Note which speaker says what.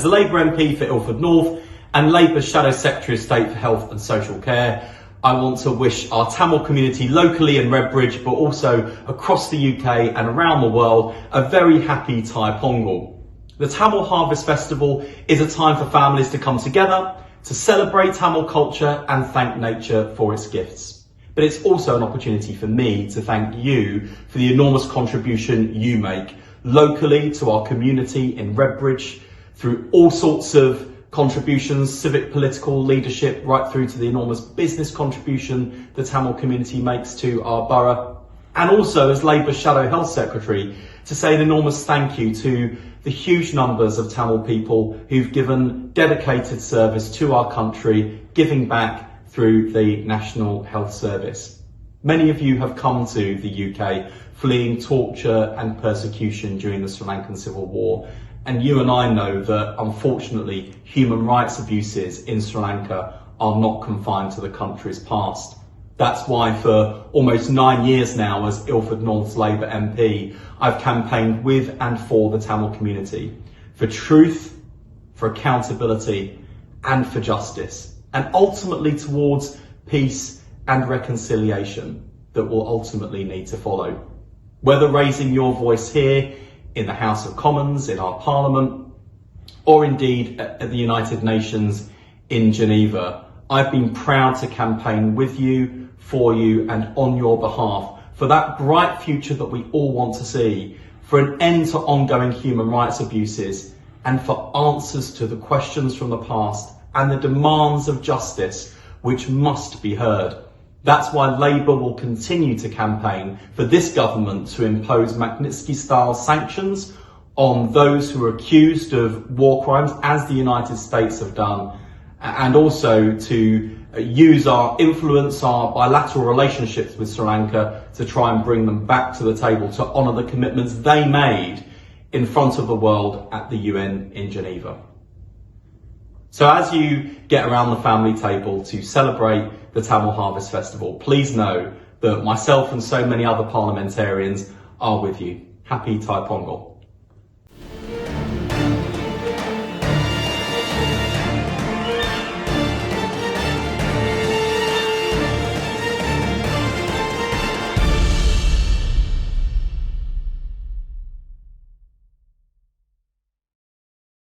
Speaker 1: As a Labour MP for Ilford North and Labour's Shadow Secretary of State for Health and Social Care, I want to wish our Tamil community locally in Redbridge, but also across the UK and around the world, a very happy Thai Pongal. The Tamil Harvest Festival is a time for families to come together, to celebrate Tamil culture and thank nature for its gifts. But it's also an opportunity for me to thank you for the enormous contribution you make locally to our community in Redbridge, through all sorts of contributions, civic, political leadership, right through to the enormous business contribution the Tamil community makes to our borough. And also as Labour's Shadow Health Secretary, to say an enormous thank you to the huge numbers of Tamil people who've given dedicated service to our country, giving back through the National Health Service. Many of you have come to the UK fleeing torture and persecution during the Sri Lankan Civil War. And you and I know that, unfortunately, human rights abuses in Sri Lanka are not confined to the country's past. That's why for almost 9 years now, as Ilford North's Labour MP, I've campaigned with and for the Tamil community, for truth, for accountability, and for justice, and ultimately towards peace and reconciliation that will ultimately need to follow. Whether raising your voice here in the House of Commons, in our Parliament, or indeed at the United Nations in Geneva, I've been proud to campaign with you, for you, and on your behalf for that bright future that we all want to see, for an end to ongoing human rights abuses, and for answers to the questions from the past and the demands of justice which must be heard. That's why Labour will continue to campaign for this government to impose Magnitsky-style sanctions on those who are accused of war crimes, as the United States have done, and also to use our influence, our bilateral relationships with Sri Lanka to try and bring them back to the table to honour the commitments they made in front of the world at the UN in Geneva. So as you get around the family table to celebrate the Tamil Harvest Festival, please know that myself and so many other parliamentarians are with you. Happy Thai Pongal.